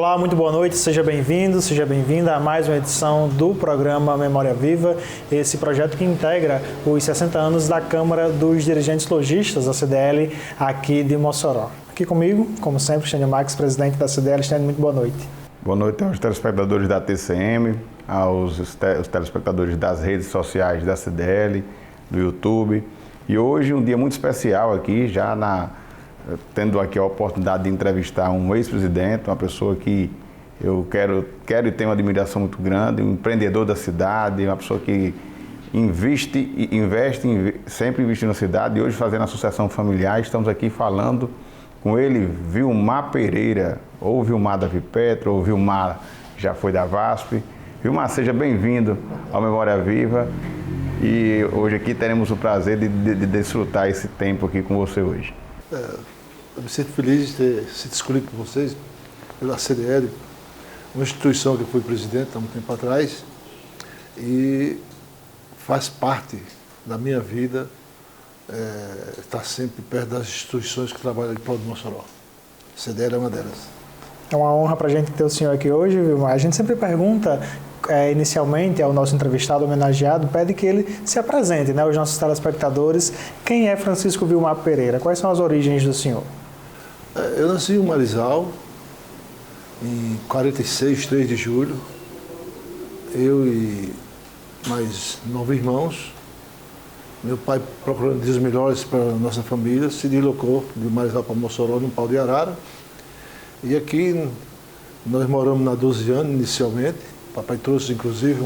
Olá, muito boa noite, seja bem-vindo, seja bem-vinda a mais uma edição do programa Memória Viva, esse projeto que integra os 60 anos da Câmara dos Dirigentes Lojistas, a CDL, aqui de Mossoró. Aqui comigo, como sempre, Xande Max, presidente da CDL. Xande, muito boa noite. Boa noite aos telespectadores da TCM, aos telespectadores das redes sociais da CDL, do YouTube. E hoje um dia muito especial aqui, tendo aqui a oportunidade de entrevistar um ex-presidente, uma pessoa que eu quero e tenho uma admiração muito grande, um empreendedor da cidade, uma pessoa que sempre investe na cidade, e hoje fazendo associação familiar. Estamos aqui falando com ele, Vilmar Pereira, ou Vilmar da Vipetro, ou Vilmar já foi da VASP. Vilmar, seja bem-vindo ao Memória Viva, e hoje aqui teremos o prazer de desfrutar esse tempo aqui com você hoje. Eu me sinto feliz de ter sido escolhido por vocês, pela CDL, uma instituição que eu fui presidente há muito tempo atrás, e faz parte da minha vida estar sempre perto das instituições que trabalham em prol de Mossoró. A CDL é uma delas. É uma honra para a gente ter o senhor aqui hoje, Vilmar. A gente sempre pergunta, inicialmente, ao nosso entrevistado, homenageado, pede que ele se apresente, né, aos nossos telespectadores. Quem é Francisco Vilmar Pereira? Quais são as origens do senhor? Eu nasci em Marizal, em 46, 3 de julho. Eu e mais 9 irmãos. Meu pai, procurando dias melhores para a nossa família, se deslocou de Marizal para Mossoró, no Pau de Arara. E aqui nós moramos há 12 anos, inicialmente. O papai trouxe, inclusive,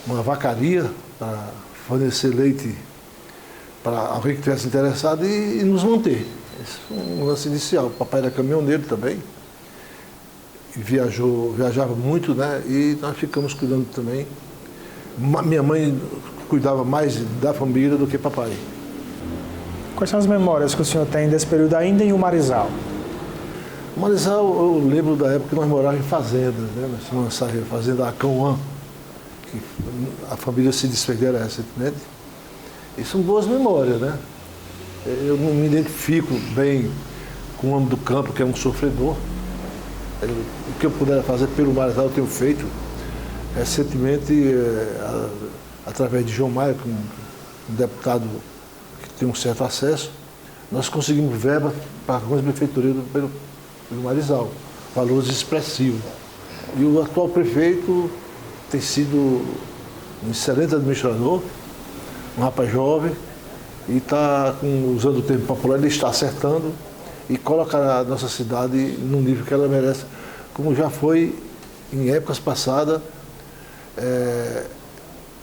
uma vacaria para fornecer leite para alguém que estivesse interessado e nos manter. Esse foi um lance inicial. O papai era caminhoneiro também, e viajava muito, né? E nós ficamos cuidando também. Minha mãe cuidava mais da família do que papai. Quais são as memórias que o senhor tem desse período ainda em Marizal? Marizal, eu lembro da época que nós morávamos em fazendas, né? Nós tínhamos essa fazenda Acauã, que a família se desfez dela recentemente. E são boas memórias, né? Eu não me identifico bem com o homem do campo, que é um sofredor. O que eu puder fazer pelo Marizal, eu tenho feito. Recentemente, através de João Maia, um deputado que tem um certo acesso, nós conseguimos verba para algumas benfeitorias pelo Marizal, valores expressivos. E o atual prefeito tem sido um excelente administrador, um rapaz jovem, e está, usando o termo popular, ele está acertando e coloca a nossa cidade no nível que ela merece, como já foi em épocas passadas.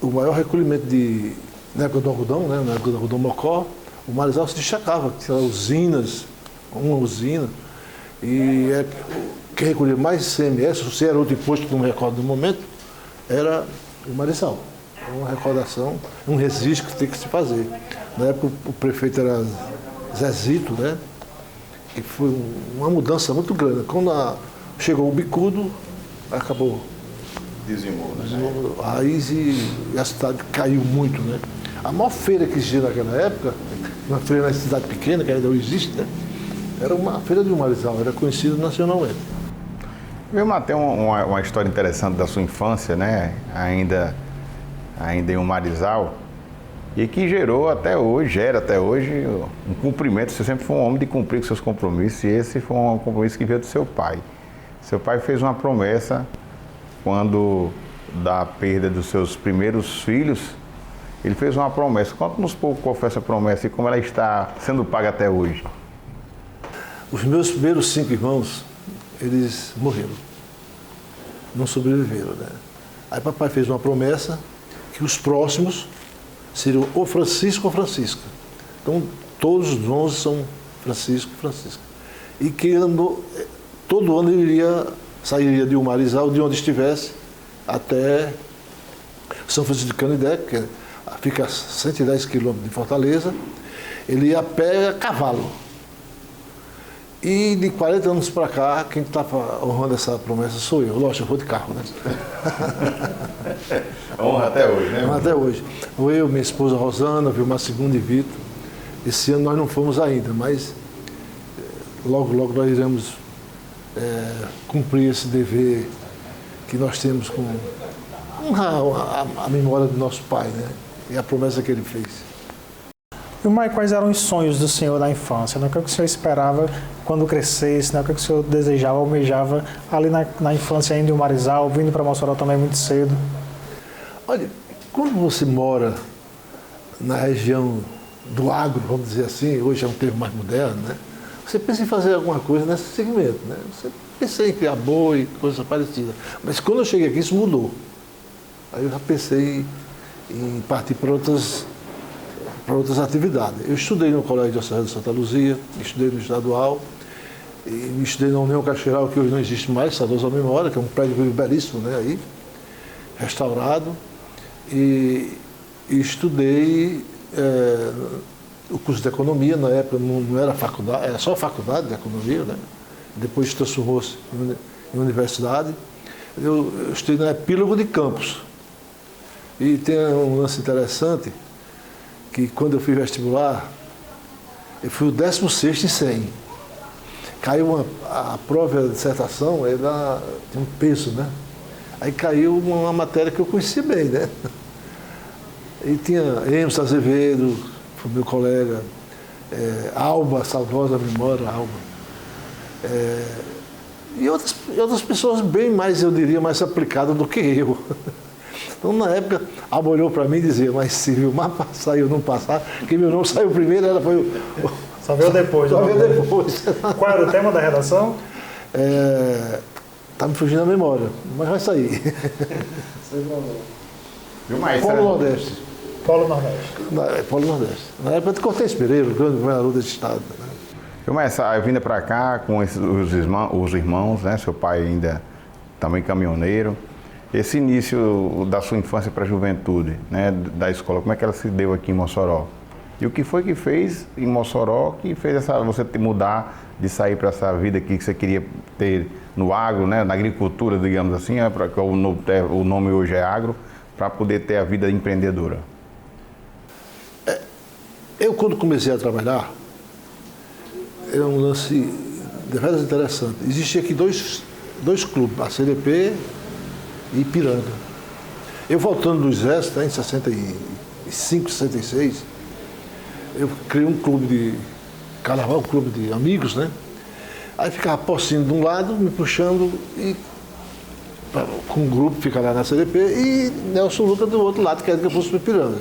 O maior recolhimento na época do algodão, né, na época do algodão Mocó, o Marizal se destacava, tinha usinas, uma usina, e quem recolhia mais ICMS, se era outro imposto que não me recordo no momento, era o Marizal. Uma recordação, um registro que tem que se fazer. Na época o prefeito era Zezito, né? E foi uma mudança muito grande. Quando chegou o Bicudo, acabou. Dizimou, né? Dizimou a raiz e a cidade caiu muito, né? A maior feira que existia naquela época, uma feira na cidade pequena, que ainda não existe, né? Era uma feira de Marizal, era conhecida nacionalmente. Vilmar, tem uma história interessante da sua infância, né? Ainda em Marizal, e que gera até hoje um cumprimento. Você sempre foi um homem de cumprir com seus compromissos, e esse foi um compromisso que veio do seu pai. Seu pai fez uma promessa quando da perda dos seus primeiros filhos. Ele fez uma promessa. Conta-nos um pouco qual foi essa promessa e como ela está sendo paga até hoje. Os meus primeiros 5 irmãos, eles morreram, não sobreviveram, né? Aí papai fez uma promessa que os próximos seriam ou Francisco ou Francisca. Então, todos os 11 são Francisco e Francisca. E que todo ano ele sairia de Marizal, de onde estivesse, até São Francisco de Canidé, que fica a 110 quilômetros de Fortaleza. Ele ia a pé e a cavalo. E de 40 anos para cá, quem estava honrando essa promessa sou eu. Lógico, eu vou de carro, né? Honra até hoje, né? Honra até hoje. Eu, minha esposa Rosana, Vilmar II e Vitor. Esse ano nós não fomos ainda, mas logo nós iremos cumprir esse dever que nós temos com honrar a memória do nosso pai, né? E a promessa que ele fez. Vilmar, quais eram os sonhos do senhor na infância? O que o senhor esperava quando crescesse? O que o senhor desejava, almejava ali na infância ainda em Marizal, vindo para Mossoró também muito cedo? Olha, quando você mora na região do agro, vamos dizer assim, hoje é um termo mais moderno, né? Você pensa em fazer alguma coisa nesse segmento, né? Você pensa em criar boi, coisa parecida. Mas quando eu cheguei aqui, isso mudou. Aí eu já pensei em partir para outras atividades. Eu estudei no Colégio Diocesano de Santa Luzia, estudei no Estadual, e estudei na União Cachoeiral, que hoje não existe mais, saudosa memória, que é um prédio belíssimo, né, aí, restaurado, e estudei o curso de Economia, na época não era faculdade, era só faculdade de Economia, né, depois transformou-se em universidade. Eu estudei na Epílogo de Campos, e tem um lance interessante, que quando eu fiz vestibular, eu fui o 16º em 100. Caiu a prova de dissertação, ela tem um peso, né? Aí caiu uma matéria que eu conhecia bem, né? E tinha Emerson Azevedo, foi meu colega, Alba, saudosa memória, Alba. E outras pessoas bem mais, eu diria, mais aplicadas do que eu. Então, na época, Alba olhou para mim e dizia, mas se Vilmar passar e eu não passar, que meu nome saiu primeiro, ela foi o... Só veio depois. Só veio depois. Qual era o tema da redação? Tá me fugindo a memória, mas vai sair. Polo Nordeste. Polo Nordeste. Polo Nordeste. Na época de Cortez Pereira, o grande governador desse estado. Né? Vilmar, a vinda para cá com os irmãos, né? Seu pai ainda também caminhoneiro. Esse início da sua infância para a juventude, né, da escola, como é que ela se deu aqui em Mossoró? E o que foi que fez em Mossoró que fez você mudar de sair para essa vida aqui que você queria ter no agro, né, na agricultura, digamos assim, o nome hoje é agro, para poder ter a vida empreendedora? Eu, quando comecei a trabalhar, era um lance de veras interessante. Existia aqui dois clubes, a CDP e Ipiranga. Eu voltando do Exército, em 65, 66, eu criei um clube de carnaval, um clube de amigos, né? Aí ficava Pocinho de um lado, me puxando, e com um grupo fica lá na CDP, e Nelson Lucas do outro lado, querendo que eu fosse para Ipiranga.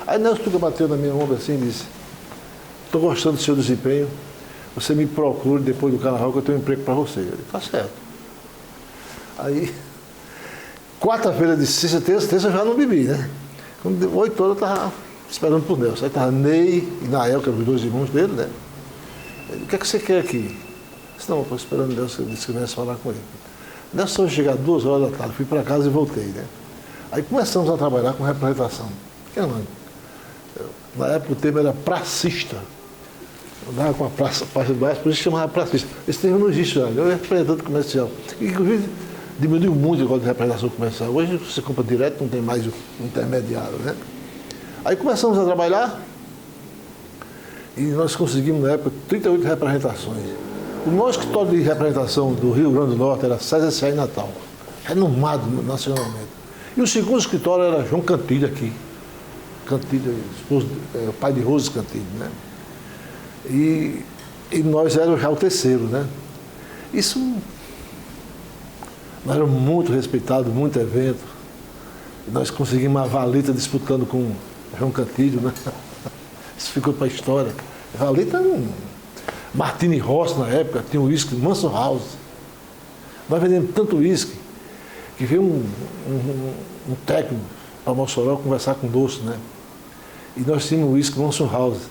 Aí Nelson Lucas bateu na minha ombro assim e disse, estou gostando do seu desempenho, você me procure depois do carnaval que eu tenho um emprego para você. Eu disse, tá certo. Aí... Quarta-feira de terça eu já não bebi, né? Quando deu 8 horas eu estava esperando por Nelson. Aí estava Ney e Nael, que eram os dois irmãos dele, né? Ele, o que é que você quer aqui? Eu disse, não, estou esperando Nelson, disse que viesse falar com ele. Nelson chegar 2 horas da tarde, fui para casa e voltei, né? Aí começamos a trabalhar com representação. Na época o tema era pracista. Eu andava com a praça de baixo, por isso chamava pracista. Esse termo não existe já, eu era representante comercial. Inclusive, diminuiu muito o negócio de representação comercial. Hoje você compra direto, não tem mais o intermediário, né? Aí começamos a trabalhar e nós conseguimos, na época, 38 representações. O maior escritório de representação do Rio Grande do Norte era César S.A. em Natal, renomado nacionalmente. E o segundo escritório era João Cantilho aqui. Cantilho, esposo, o pai de Rose Cantilho, né? E nós éramos já o terceiro, né? Isso... Nós éramos muito respeitados, muito evento. E nós conseguimos uma valeta disputando com João Cantilho, né? Isso ficou para a história. A valeta era um Martini Rossi na época, tinha um uísque Manson House. Nós vendemos tanto uísque que veio um técnico para Mossoró conversar conosco, né? E nós tínhamos um uísque Manson House.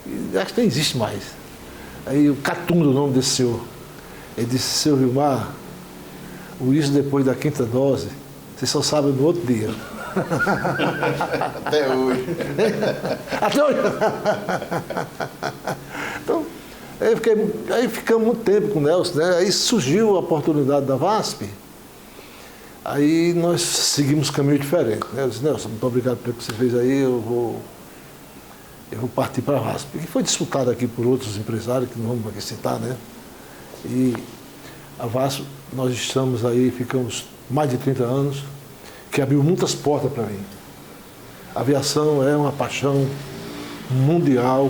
E acho que nem existe mais. Aí o Catunda, o nome desse senhor. Ele disse, seu Vilmar, o uísque depois da 5ª dose, vocês só sabem no outro dia. Até hoje. Até hoje. Então, aí ficamos muito tempo com o Nelson, né? Aí surgiu a oportunidade da VASP, aí nós seguimos caminho diferente, né? Eu disse, Nelson, muito obrigado pelo que você fez aí, eu vou partir para a VASP, que foi disputada aqui por outros empresários, que não vamos aqui citar, né? A VASP, nós estamos aí, ficamos mais de 30 anos, que abriu muitas portas para mim. A aviação é uma paixão mundial,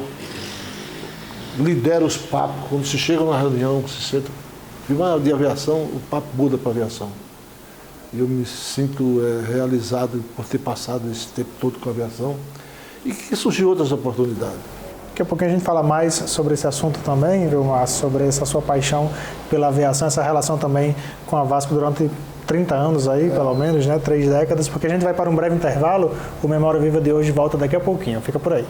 lidera os papos, quando se chega numa reunião, se senta, de aviação, o papo muda para a aviação. E eu me sinto realizado por ter passado esse tempo todo com a aviação e que surgiu outras oportunidades. Daqui a pouquinho a gente fala mais sobre esse assunto também, Vilmar, sobre essa sua paixão pela aviação, essa relação também com a VASP durante 30 anos aí, pelo menos, né? 3 décadas, porque a gente vai para um breve intervalo. O Memória Viva de hoje volta daqui a pouquinho. Fica por aí.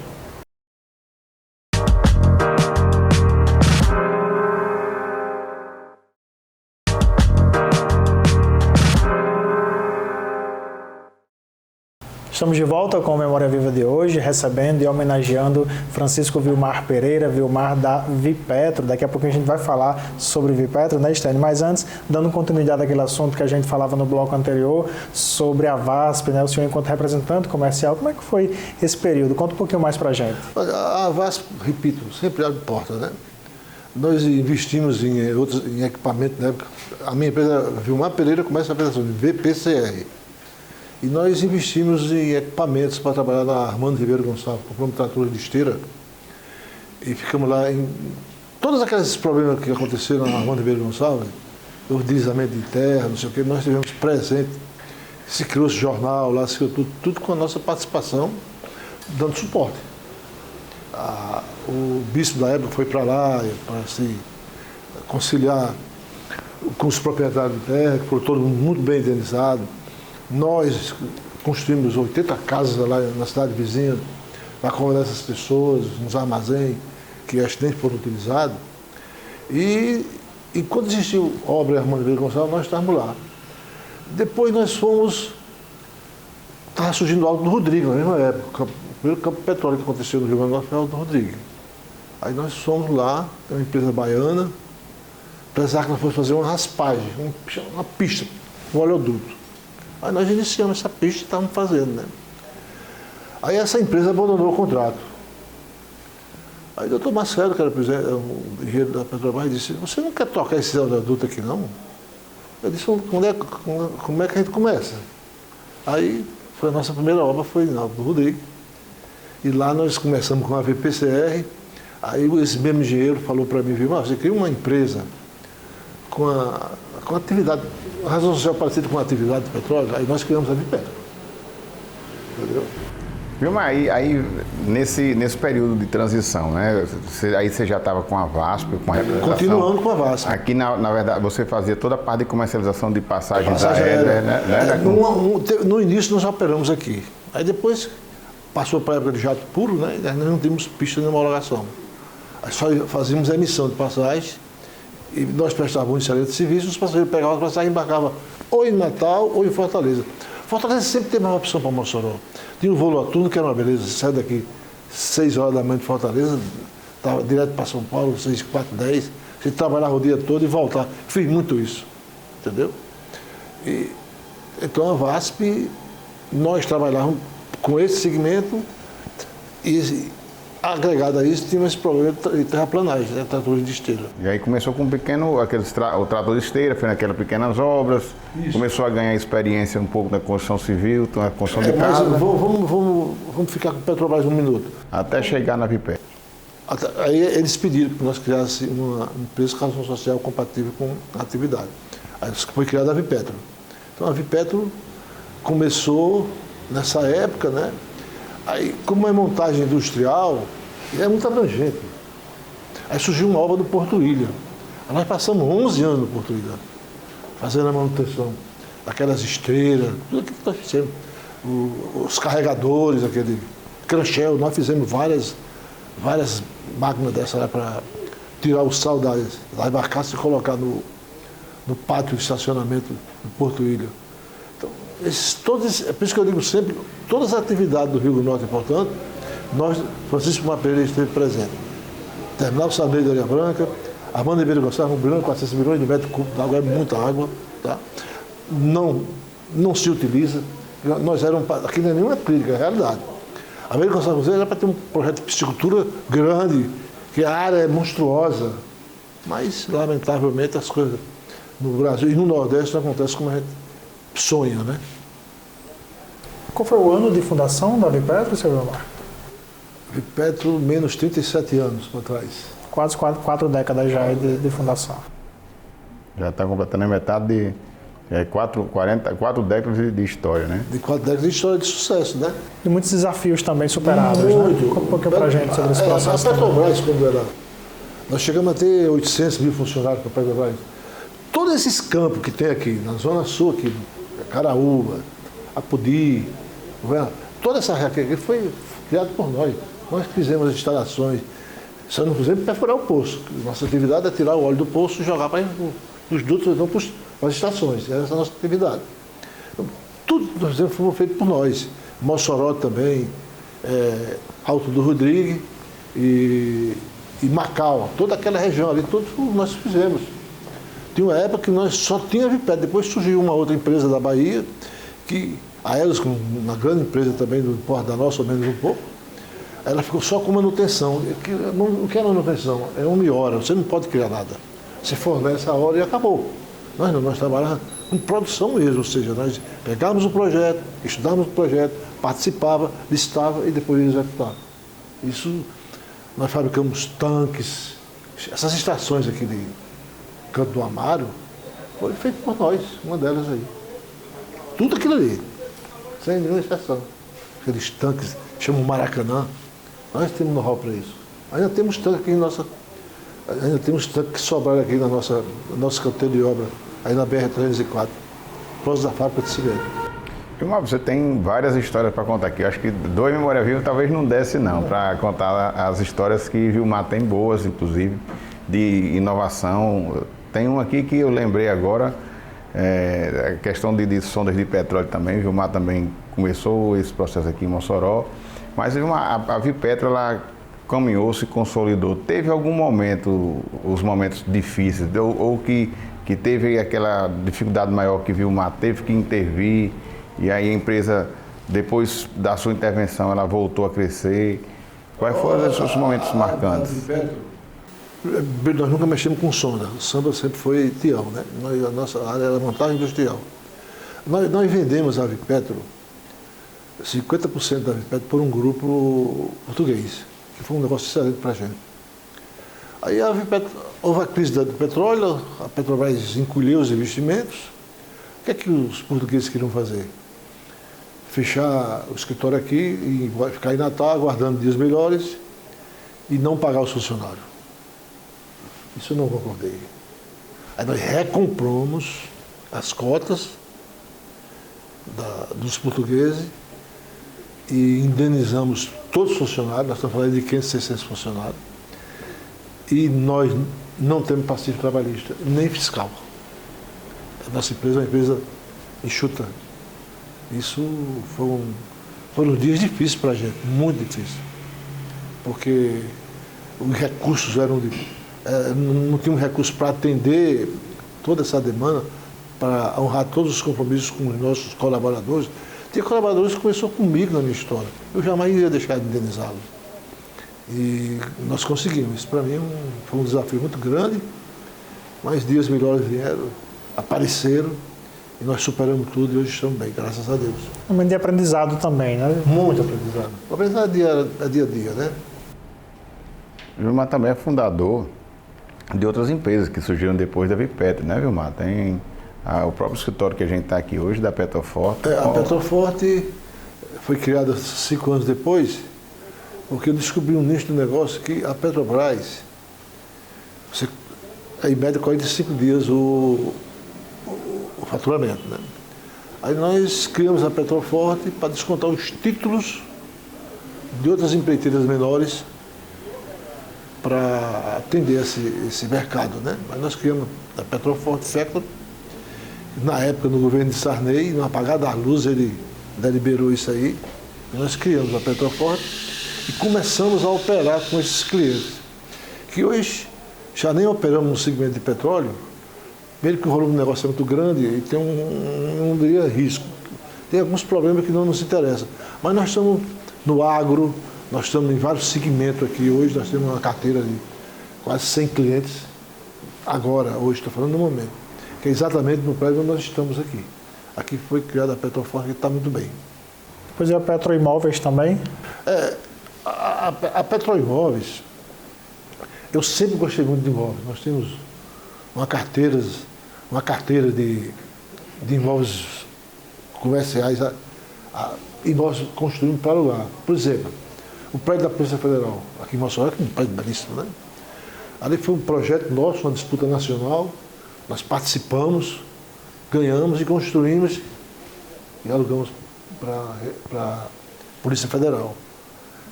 Estamos de volta com a Memória Viva de hoje, recebendo e homenageando Francisco Vilmar Pereira, Vilmar da Vipetro. Daqui a pouquinho a gente vai falar sobre Vipetro, né, Stênio? Mas antes, dando continuidade àquele assunto que a gente falava no bloco anterior, sobre a VASP, né, o senhor enquanto representante comercial, como é que foi esse período? Conta um pouquinho mais pra gente. A VASP, repito, sempre abre porta, né? Nós investimos em equipamento, né? A minha empresa, Vilmar Pereira, começa a apresentação de VPCR. E nós investimos em equipamentos para trabalhar na Armando Ribeiro Gonçalves, compramos tratores de esteira e ficamos lá em... Todos aqueles problemas que aconteceram na Armando Ribeiro Gonçalves, o deslizamento de terra, não sei o que, nós tivemos presente. Se criou esse jornal lá, se criou tudo com a nossa participação, dando suporte. O bispo da época foi para lá para se conciliar com os proprietários de terra, que foram todos muito bem indenizados. Nós construímos 80 casas lá na cidade vizinha para acomodar essas pessoas, nos armazéns que as nem foram utilizados. E quando existiu a obra Armando Ribeiro Gonçalves, nós estávamos lá. Depois nós fomos... Estava surgindo o Alto do Rodrigo, na mesma época. O primeiro campo de petróleo que aconteceu no Rio Grande do Norte foi o Alto do Rodrigo. Aí nós fomos lá, uma empresa baiana, precisava que nós fôssemos fazer uma raspagem, uma pista, um oleoduto. Aí nós iniciamos essa pista e estávamos fazendo, né? Aí essa empresa abandonou o contrato. Aí o doutor Marcelo, que era o engenheiro da Petrobras, disse, você não quer tocar esse oleoduto aqui, não? Eu disse, como é que a gente começa? Aí foi a nossa primeira obra, foi em Alto do Rodrigo. E lá nós começamos com a VPCR. Aí esse mesmo engenheiro falou para mim, você cria uma empresa com atividade, a razão social parecida com a atividade de petróleo, aí nós criamos a Vipetro. Entendeu? Vilmar, aí nesse período de transição, né? Aí você já estava com a VASP, com a representação. Continuando com a VASP. Aqui, na verdade, você fazia toda a parte de comercialização de passagens aéreas, né? No início nós operamos aqui. Aí depois passou para a época de jato puro, né? Nós não tínhamos pista de homologação. Aí só fazíamos a emissão de passagens. E nós prestávamos um excelente serviço, os passageiros pegavam as passagens e embarcavam ou em Natal ou em Fortaleza. Fortaleza sempre teve uma opção para Mossoró. Tinha um voo noturno que era uma beleza, você sai daqui 6 horas da manhã de Fortaleza, estava direto para São Paulo, 6, 4, 10, você trabalhava o dia todo e voltava. Fiz muito isso, entendeu? Então a VASP, nós trabalhávamos com esse segmento e agregado a isso, tinha esse problema de terraplanagem, né? Tratores de esteira. E aí começou com o trator de esteira, fez aquelas pequenas obras, isso. Começou a ganhar experiência um pouco na construção civil, na construção de casa. Vamos ficar com o Petrobras um minuto. Até chegar na Vipetro. Aí eles pediram que nós criássemos uma empresa de razão social compatível com a atividade. Aí foi criada a Vipetro. Então a Vipetro começou nessa época, né? Aí, como é montagem industrial, é muito abrangente. Aí surgiu uma obra do Porto Ilha. Aí nós passamos 11 anos no Porto Ilha, fazendo a manutenção daquelas esteiras, tudo aquilo que nós fizemos. Os carregadores, aquele cranchel, nós fizemos várias máquinas dessa lá para tirar o sal das barcaças e colocar no pátio de estacionamento do Porto Ilha. É por isso que eu digo sempre, todas as atividades do Rio Grande do Norte importantes, Francisco Vilmar Pereira esteve presente. Terminal Saneio de Areia Branca, Armando Ribeiro Gonçalves, 1 bilhão e 400 milhões de metros cúbicos de água, é muita água, tá? Não se utiliza. Nós éramos, aqui não é nenhuma crítica, é realidade. A Ribeiro Gonçalves era para ter um projeto de piscicultura grande, que a área é monstruosa, mas lamentavelmente as coisas no Brasil e no Nordeste não acontece como a gente sonha, né? Qual foi o ano de fundação da Vipetro, seu Vilmar? Vipetro, menos 37 anos para trás. Quase 4 décadas já de fundação. Já está completando a metade de 4 décadas de história, né? De 4 décadas de história de sucesso, né? E muitos desafios também superados, Muito. né? Conta um pouquinho para a gente sobre esse processo. A Petrobras, quando era... Nós chegamos a ter 800 mil funcionários para a Petrobras. Todos esses campos que tem aqui, na Zona Sul, aqui, Caraúba, Apodi, toda essa área aqui foi criada por nós. Nós fizemos as instalações, só não fizemos perfurar o poço. Nossa atividade é tirar o óleo do poço e jogar para os dutos, então para as estações. Essa é a nossa atividade. Então, tudo que nós fizemos foi feito por nós. Mossoró também, Alto do Rodrigo e Macau, toda aquela região ali, tudo nós fizemos. Tinha uma época que nós só tinha Vipetro, depois surgiu uma outra empresa da Bahia, que a Elos, uma grande empresa também do Porto da Nossa, ou menos um pouco, ela ficou só com manutenção. O que é manutenção? É 1 hora, você não pode criar nada. Você fornece a hora e acabou. Nós trabalhávamos com produção mesmo, ou seja, nós pegávamos o projeto, estudávamos o projeto, participava, listava e depois executava. Isso, nós fabricamos tanques, essas estações aqui de Canto do Amaro, foi feito por nós, uma delas aí. Tudo aquilo ali, sem nenhuma exceção. Aqueles tanques, chamam Maracanã, nós temos know-how para isso. Ainda temos tanques aqui ainda temos tanques que sobraram aqui no nosso canteiro de obra, aí na BR-304, próximo da fábrica de cimento. Vilmar, você tem várias histórias para contar aqui. Eu acho que 2 Memória Viva talvez não desse não, para contar as histórias que Vilmar tem boas, inclusive, de inovação. Tem uma aqui que eu lembrei agora, a questão de sondas de petróleo também. Vilmar também começou esse processo aqui em Mossoró. Mas a Vipetro, ela caminhou, se consolidou. Teve algum momento, os momentos difíceis, ou que teve aquela dificuldade maior que Vilmar teve que intervir, e aí a empresa, depois da sua intervenção, ela voltou a crescer? Quais foram os momentos marcantes? Nós nunca mexemos com sonda. O sonda sempre foi tião, né? A nossa área era montagem industrial. Nós vendemos a Vipetro, 50% da Vipetro, por um grupo português, que foi um negócio excelente para a gente. Aí a Vipetro, houve a crise do petróleo, a Petrobras encolheu os investimentos. O que é que os portugueses queriam fazer? Fechar o escritório aqui e ficar em Natal aguardando dias melhores e não pagar os funcionários. Isso eu não concordei. Aí nós recompramos as cotas dos portugueses e indenizamos todos os funcionários, nós estamos falando de 500, 600 funcionários, e nós não temos passivo trabalhista, nem fiscal. A nossa empresa é uma empresa enxuta. Isso foram dias difíceis para a gente, muito difíceis, porque os recursos não tínhamos recursos para atender toda essa demanda, para honrar todos os compromissos com os nossos colaboradores. Tinha colaboradores que começou comigo na minha história. Eu jamais ia deixar de indenizá-los. E nós conseguimos. Isso para mim foi um desafio muito grande, mas dias melhores vieram, apareceram, e nós superamos tudo e hoje estamos bem, graças a Deus. Um momento de aprendizado também, né? Muito aprendizado. O aprendizado é dia a dia, né? Vilmar também é fundador de outras empresas que surgiram depois da Vipetro, né, Vilmar? Tem o próprio escritório que a gente está aqui hoje, da Petroforte. A Petroforte foi criada 5 anos depois, porque eu descobri um nicho de negócio que a Petrobras, em média, 45 dias o faturamento, né? Aí nós criamos a Petroforte para descontar os títulos de outras empreiteiras menores para atender esse mercado, né? Mas nós criamos a Petroforte Factory. Na época, no governo de Sarney, no apagar da luz, ele deliberou isso aí. E nós criamos a Petroforte e começamos a operar com esses clientes, que hoje já nem operamos no segmento de petróleo, mesmo que o volume do negócio é muito grande e tem não diria risco. Tem alguns problemas que não nos interessam. Mas nós estamos no agro, nós estamos em vários segmentos aqui. Hoje nós temos uma carteira de quase 100 clientes. Agora, hoje, estou falando no momento. que é exatamente no prédio onde nós estamos aqui. Aqui foi criada a Petroforte, que está muito bem. Depois é a Petroimóveis também? A Petroimóveis, eu sempre gostei muito de imóveis. Nós temos uma carteira de imóveis comerciais, imóveis construídos para alugar. Por exemplo, o prédio da Polícia Federal, aqui em Mossoró, que é um prédio belíssimo, né? Ali foi um projeto nosso, uma disputa nacional, nós participamos, ganhamos e construímos e alugamos para a Polícia Federal.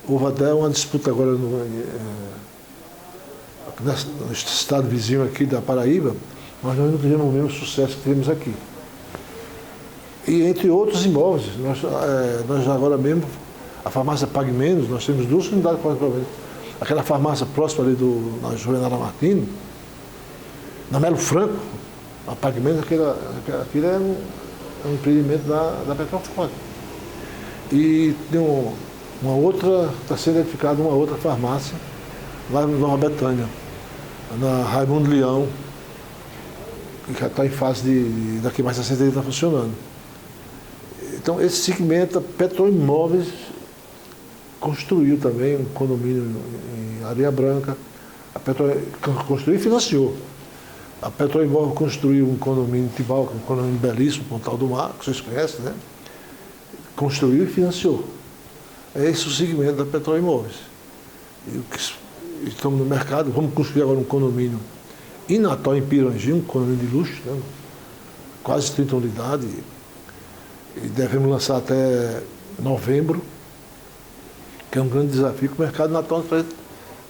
Houve até uma disputa agora no estado vizinho aqui da Paraíba, mas nós não tivemos o mesmo sucesso que tivemos aqui. E entre outros imóveis, nós agora mesmo, a farmácia Pague Menos, nós temos 2 unidades para Pague Menos. Aquela farmácia próxima ali na Juvenal Martins, na Melo Franco, a Pague Menos, aquilo é um empreendimento da Petroforte. E tem uma outra, está sendo edificada uma outra farmácia, lá em Nova Betânia, na Raimundo Leão, que já está em fase daqui mais 60 dias está funcionando. Então, esse segmento, a Petroimóveis construiu também um condomínio em Areia Branca. A construiu e financiou. A Petroimóveis construiu um condomínio em Tibau, que é um condomínio belíssimo, Pontal do Mar, que vocês conhecem, né? Construiu e financiou. É esse o segmento da Petroimóveis. Estamos no mercado, vamos construir agora um condomínio em Natal, em Pirangi, um condomínio de luxo, né? Quase 30 unidades. E devemos lançar até novembro, que é um grande desafio, que o mercado de Natal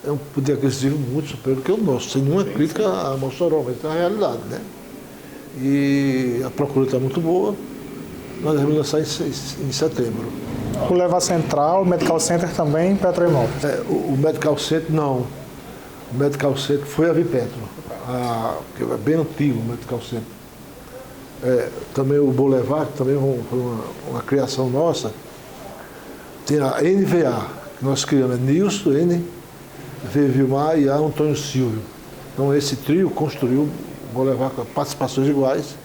é um poder aquisitivo muito superior do que o nosso, sem nenhuma crítica a Mossoró, mas é a realidade, né? E a procura está muito boa, nós devemos lançar em setembro. O Leva Central, o Medical Center também, Petroimóveis? O Medical Center, não. O Medical Center foi a Vipetro, que é bem antigo o Medical Center. Também o Boulevard, que também foi uma criação nossa. Tem a NVA, que nós criamos, Nilson, N, V. Vilmar e A. Antônio Silvio. Então esse trio construiu o Boulevard com participações iguais.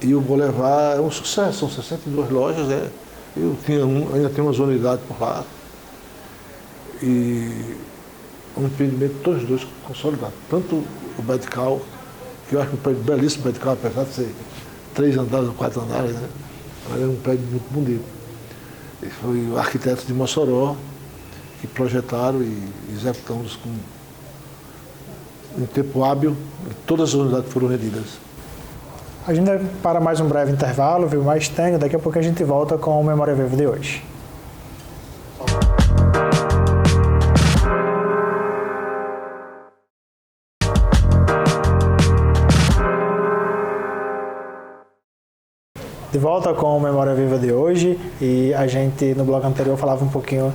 E o Boulevard é um sucesso, são 62 lojas, né? Ainda tem umas unidades por lá. E um empreendimento todos os dois consolidados. Tanto o Medical, que eu acho um prédio belíssimo, Medical, apesar de ser 3 andares ou 4 andares, né? Mas é um prédio muito bonito. E foi o arquiteto de Mossoró que projetaram e executamos em tempo hábil, e todas as unidades foram vendidas. A gente vai para mais um breve intervalo, viu? Mais tenho, daqui a pouco a gente volta com o Memória Viva de hoje. De volta com o Memória Viva de hoje, e a gente no bloco anterior falava um pouquinho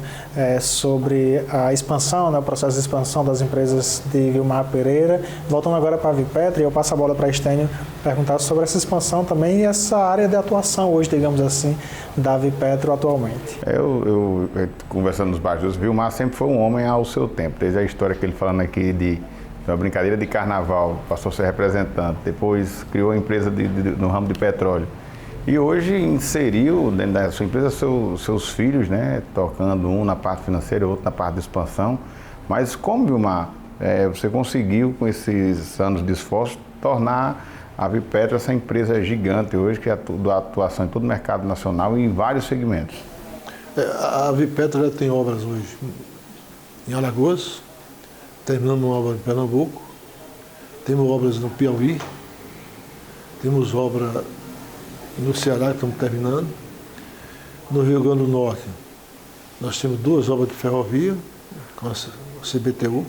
sobre a expansão, né, o processo de expansão das empresas de Vilmar Pereira. Voltando agora para a Vipetro, eu passo a bola para a Estênio perguntar sobre essa expansão também e essa área de atuação hoje, digamos assim, da Vipetro atualmente. Eu conversando nos bastidores, Vilmar sempre foi um homem ao seu tempo, desde a história que ele falando aqui de uma brincadeira de carnaval, passou a ser representante, depois criou a empresa no ramo de petróleo. E hoje inseriu dentro da sua empresa seus filhos, né, tocando um na parte financeira, outro na parte de expansão. Mas como, Vilmar, você conseguiu, com esses anos de esforço, tornar a Vipetro essa empresa gigante hoje, que atua atuação em todo o mercado nacional e em vários segmentos? A Vipetro já tem obras hoje em Alagoas, terminando uma obra em Pernambuco, temos obras no Piauí, temos obra no Ceará, que estamos terminando. No Rio Grande do Norte, nós temos 2 obras de ferrovia, com a CBTU,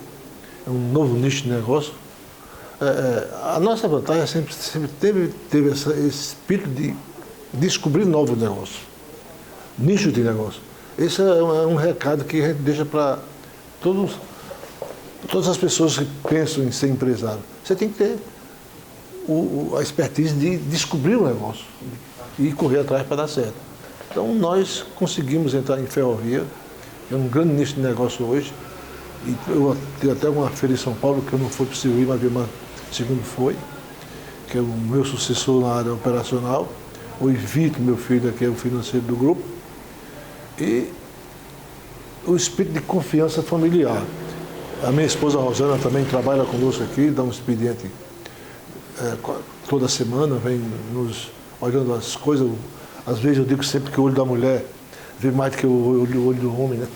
é um novo nicho de negócio. A nossa vantagem sempre teve esse espírito de descobrir novos negócios, nichos de negócio. Esse é um recado que a gente deixa para todas as pessoas que pensam em ser empresário. Você tem que ter a expertise de descobrir o negócio e correr atrás para dar certo. Então nós conseguimos entrar em ferrovia, é um grande nicho de negócio hoje, e eu tenho até uma feira em São Paulo que eu não fui possível ir, mas Vilmar segundo foi, que é o meu sucessor na área operacional, o Ivito, meu filho, que é o financeiro do grupo, e o espírito de confiança familiar. A minha esposa Rosana também trabalha conosco aqui, dá um expediente toda semana, vem nos olhando as coisas. Às vezes eu digo sempre que o olho da mulher vê mais do que o olho do homem, né?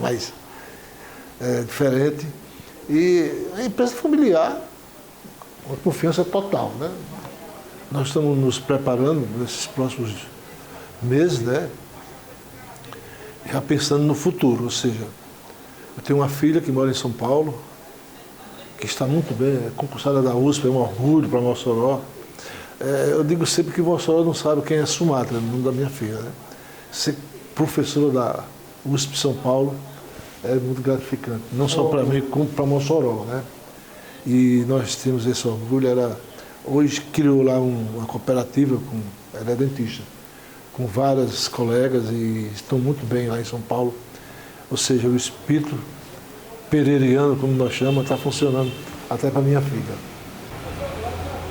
Mas é diferente. E a empresa familiar, uma confiança total, né? Nós estamos nos preparando nesses próximos meses, né? Já pensando no futuro, ou seja, eu tenho uma filha que mora em São Paulo, que está muito bem, é concursada da USP, é um orgulho para Mossoró. Eu digo sempre que Mossoró não sabe quem é Sumatra, no nome da minha filha, né? Ser professora da USP São Paulo é muito gratificante, não só para mim, como para Mossoró, né? E nós temos esse orgulho. Hoje criou lá uma cooperativa, ela é dentista, com várias colegas e estão muito bem lá em São Paulo. Ou seja, o espírito pereiriano, como nós chamamos, está funcionando até para minha filha.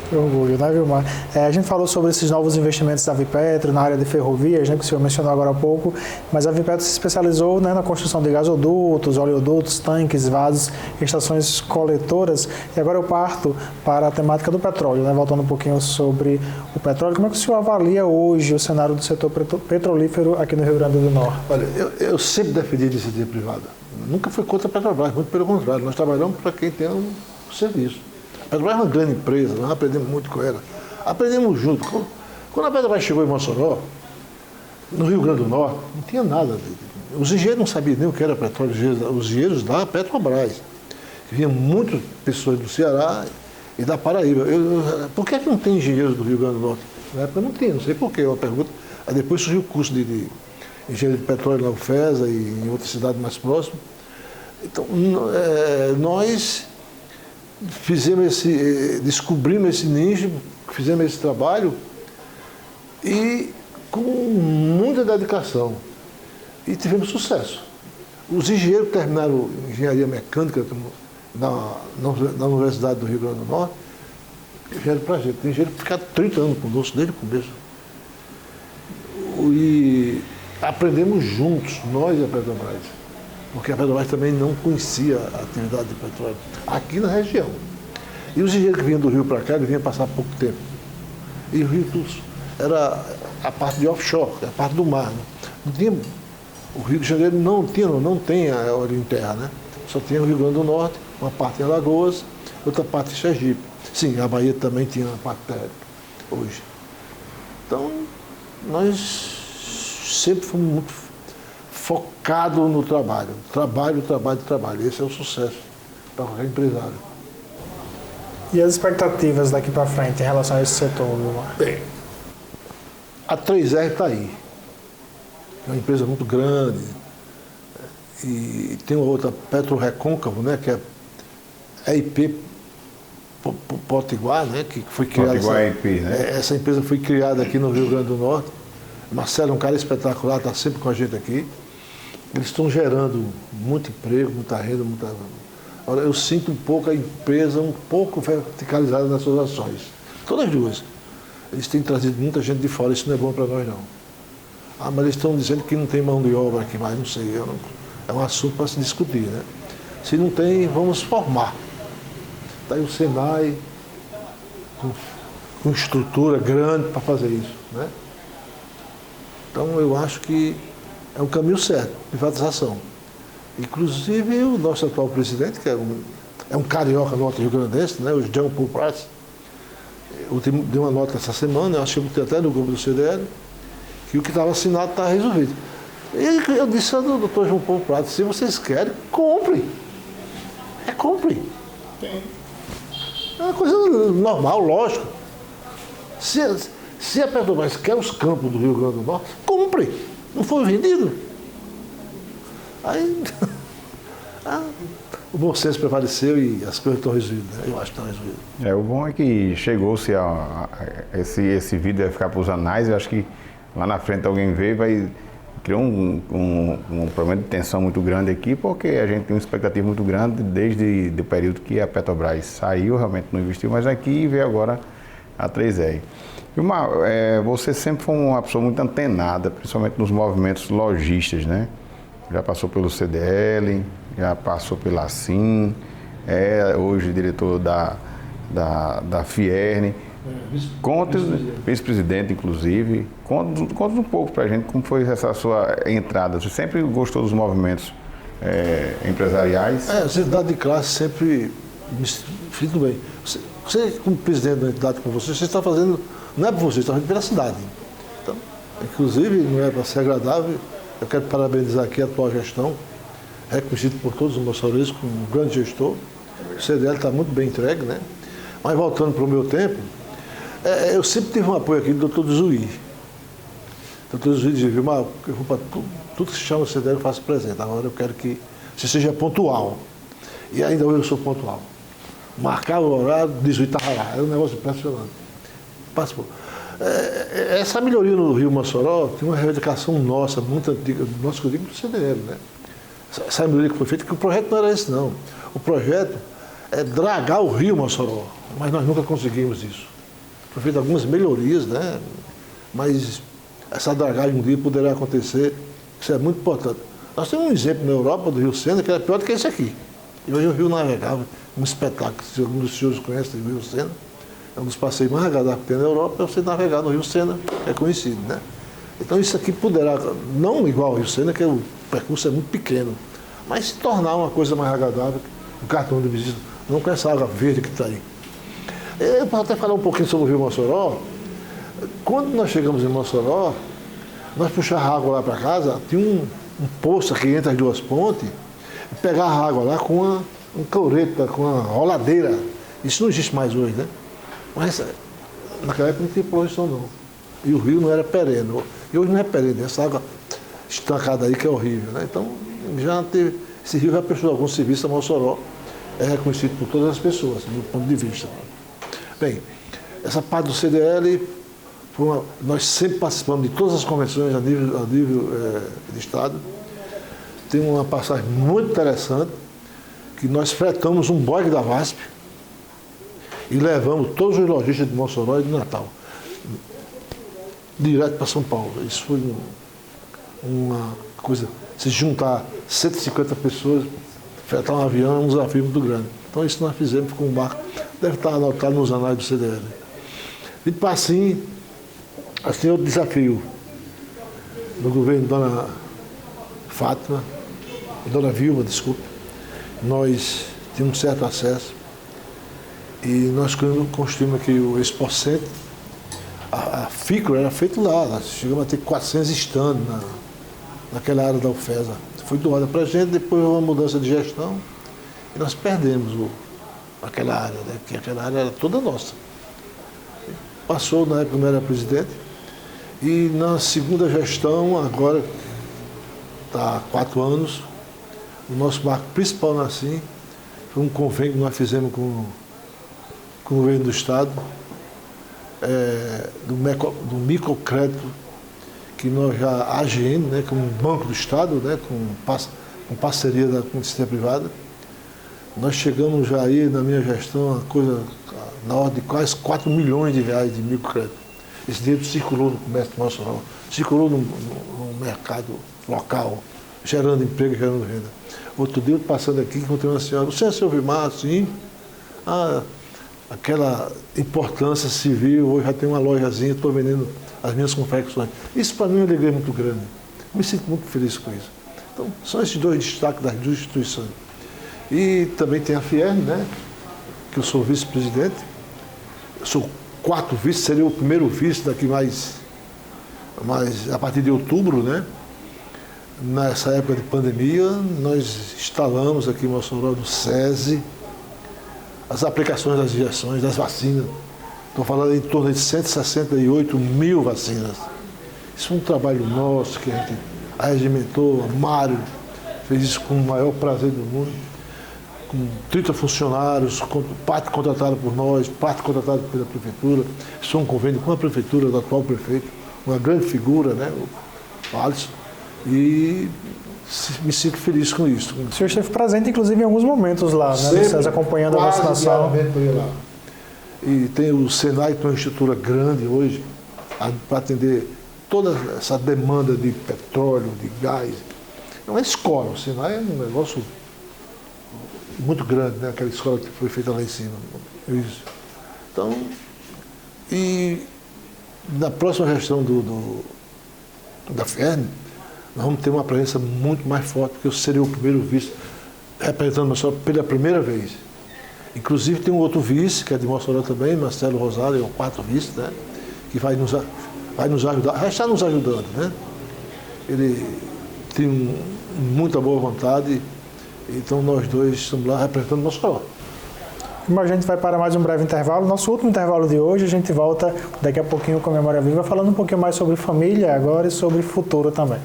Que orgulho, né, Vilmar? A gente falou sobre esses novos investimentos da Vipetro na área de ferrovias, né, que o senhor mencionou agora há pouco, mas a Vipetro se especializou, né, na construção de gasodutos, oleodutos, tanques, vasos, estações coletoras. E agora eu parto para a temática do petróleo, né, voltando um pouquinho sobre o petróleo. Como é que o senhor avalia hoje o cenário do setor petrolífero aqui no Rio Grande do Norte? Olha, eu sempre defendi a iniciativa privada. Nunca fui contra a Petrobras, muito pelo contrário. Nós trabalhamos para quem tem um serviço. A Petrobras é uma grande empresa, nós aprendemos muito com ela. Aprendemos junto. Quando a Petrobras chegou em Mossoró, no Rio Grande do Norte, não tinha nada. Os engenheiros não sabiam nem o que era petróleo, os engenheiros da Petrobras. Vinham muitas pessoas do Ceará e da Paraíba. Por que não tem engenheiros do Rio Grande do Norte? Na época não tinha, não sei porquê, é uma pergunta. Aí depois surgiu o curso de engenharia de petróleo na UFESA e em outra cidade mais próxima. Então, nós descobrimos esse nicho, fizemos esse trabalho e com muita dedicação e tivemos sucesso. Os engenheiros que terminaram engenharia mecânica na Universidade do Rio Grande do Norte vieram para a gente. Tem engenheiro que ficaram 30 anos conosco desde o começo. E aprendemos juntos, nós e a Petrobras. Porque a Petrobras também não conhecia a atividade de petróleo aqui na região. E os engenheiros que vinham do Rio para cá, eles vinham passar pouco tempo. E o Rio era a parte de offshore, a parte do mar. Né? Não tinha, o Rio de Janeiro não tem a óleo em terra, né? Só tinha o Rio Grande do Norte, uma parte em Alagoas, outra parte em Sergipe. Sim, a Bahia também tinha uma parte térrea hoje. Então, nós sempre fomos muito focado no trabalho. Trabalho. Esse é o sucesso para qualquer empresário. E as expectativas daqui para frente em relação a esse setor, Vilmar? Bem, a 3R está aí. É uma empresa muito grande. E tem uma outra, Petro Recôncavo, né, que é EIP Potiguar, né, que foi criada. Potiguar EIP, né? Essa empresa foi criada aqui no Rio Grande do Norte. Marcelo é um cara espetacular, está sempre com a gente aqui. Eles estão gerando muito emprego, muita renda, Agora, eu sinto um pouco a empresa um pouco verticalizada nas suas ações. Todas as duas. Eles têm trazido muita gente de fora, isso não é bom para nós, não. Mas eles estão dizendo que não tem mão de obra aqui mais, não sei. É um assunto para se discutir, né? Se não tem, vamos formar. Está aí o Senai, com estrutura grande para fazer isso, né? Então, eu acho que é o caminho certo, privatização. Inclusive, o nosso atual presidente, que é um carioca norte-rio-grandense, né, o Jean Paul Prats, deu uma nota essa semana, eu acho que até no grupo do CDL, que o que estava assinado está resolvido. E eu disse ao doutor João Paulo Prats, se vocês querem, compre. Compre. É uma coisa normal, lógico. Se a Petrobras quer os campos do Rio Grande do Norte, compre. Não foi vendido. Aí o bom senso prevaleceu e as coisas estão resolvidas, né? Eu acho que estão resolvidas. O bom é que chegou-se esse vídeo vai ficar para os anais. Eu acho que lá na frente alguém vê e vai criar um problema de tensão muito grande aqui, porque a gente tem uma expectativa muito grande desde o período que a Petrobras saiu, realmente não investiu, mas aqui veio agora A 3R. Você sempre foi uma pessoa muito antenada, principalmente nos movimentos lojistas, né? Já passou pelo CDL, já passou pela ASIM, hoje diretor da Fierne. Vice-presidente, inclusive. Conta um pouco pra gente como foi essa sua entrada. Você sempre gostou dos movimentos empresariais? A entidade de classe sempre me sinto bem. Você, como presidente da entidade com você está fazendo, não é por você, está fazendo pela cidade. Então, inclusive, não é para ser agradável, eu quero parabenizar aqui a atual gestão, reconhecido por todos os moçorenses como um grande gestor. O CDL está muito bem entregue, né? Mas voltando para o meu tempo, eu sempre tive um apoio aqui do Dr. Zuí. O Dr. Zuí dizia, Vilmar, eu vou para tudo que se chama CDL eu faço presente. Agora eu quero que você seja pontual. E ainda hoje eu sou pontual. Marcava o horário, 18 estava lá. Era um negócio impressionante. Participou. Essa melhoria no Rio Mossoró tem uma reivindicação nossa, muito antiga, nosso que eu digo do CDL, né? Essa melhoria que foi feita, que o projeto não era esse, não. O projeto é dragar o Rio Mossoró, mas nós nunca conseguimos isso. Foi feito algumas melhorias, né? Mas essa dragagem um dia poderá acontecer, isso é muito importante. Nós temos um exemplo na Europa do Rio Sena que era pior do que esse aqui. E hoje o Rio Navegável, um espetáculo, se alguns dos senhores conhecem o Rio Sena, é um dos passeios mais agradáveis que tem na Europa, é você navegar no Rio Sena, que é conhecido, né? Então isso aqui poderá, não igual ao Rio Sena, que o percurso é muito pequeno, mas se tornar uma coisa mais agradável, um cartão de visita, não com essa água verde que está aí. Eu posso até falar um pouquinho sobre o Rio Mossoró. Quando nós chegamos em Mossoró, nós puxávamos a água lá para casa, tinha um poço aqui entre as duas pontes, e pegava a água lá com uma cloureta, com uma roladeira. Isso não existe mais hoje, né? Mas naquela época não tinha poluição não. E o rio não era perene. E hoje não é perene, essa água estancada aí que é horrível, né? Então, já teve, esse rio já prestou algum serviço a Mossoró, é reconhecido por todas as pessoas, do ponto de vista. Bem, essa parte do CDL, nós sempre participamos de todas as convenções a nível de Estado. Tem uma passagem muito interessante, que nós fretamos um bogue da VASP e levamos todos os lojistas de Mossoró e de Natal, direto para São Paulo. Isso foi uma coisa, se juntar 150 pessoas, fretar um avião é um desafio muito grande. Então isso nós fizemos com um barco, deve estar anotado nos anais do CDL. E para assim outro desafio no governo de Dona Fátima, Dona Vilma, desculpe, nós tínhamos um certo acesso e nós construímos aqui o Expo Center. A FICRO era feito lá, nós chegamos a ter 400 stands naquela área da UFESA. Foi doada para a gente, depois houve uma mudança de gestão e nós perdemos aquela área, né? Porque aquela área era toda nossa. Passou, na época eu não era presidente, e na segunda gestão, agora está há 4 anos, o nosso marco principal na ASIM foi um convênio que nós fizemos com o governo do Estado, do microcrédito, que nós já, a AGN, né, como um banco do Estado, né, com parceria com a iniciativa privada, nós chegamos já aí, na minha gestão, uma coisa na ordem de quase 4 milhões de reais de microcrédito. Esse dinheiro circulou no comércio nacional, circulou no mercado local, gerando emprego e gerando renda. Outro dia, passando aqui, encontrei uma senhora, você é seu Vilmar? Sim. Aquela importância civil, hoje já tem uma lojazinha, estou vendendo as minhas confecções. Isso para mim é uma alegria muito grande. Me sinto muito feliz com isso. Então, são esses 2 destaques das 2 instituições. E também tem a Fierne, né, que eu sou vice-presidente. Eu sou 4º vice, seria o primeiro vice daqui mais a partir de outubro, né? Nessa época de pandemia, nós instalamos aqui em Mossoró, no SESI, as aplicações das injeções, das vacinas. Estou falando em torno de 168 mil vacinas. Isso é um trabalho nosso, que a gente arregimentou, a Mário fez isso com o maior prazer do mundo, com 30 funcionários, parte contratada por nós, parte contratada pela Prefeitura. Isso é um convênio com a Prefeitura, do atual prefeito, uma grande figura, né, o Alisson, e me sinto feliz com isso. O senhor esteve presente, inclusive, em alguns momentos lá, né, vocês acompanhando a vacinação. E tem o Senai, que tem uma estrutura grande hoje, para atender toda essa demanda de petróleo, de gás. É uma escola, o Senai é um negócio muito grande, né? Aquela escola que foi feita lá em cima. Isso. Então, e na próxima gestão da FIERN, nós vamos ter uma presença muito mais forte, porque eu serei o primeiro vice representando Mossoró pela primeira vez. Inclusive tem um outro vice, que é de Mossoró também, Marcelo Rosário, é o quarto vice, né? Que vai nos ajudar, já está nos ajudando, né? Ele tem muita boa vontade, então nós dois estamos lá representando Mossoró. Como a gente vai para mais um breve intervalo, nosso último intervalo de hoje, a gente volta daqui a pouquinho com a Memória Viva, falando um pouquinho mais sobre família agora e sobre futuro também.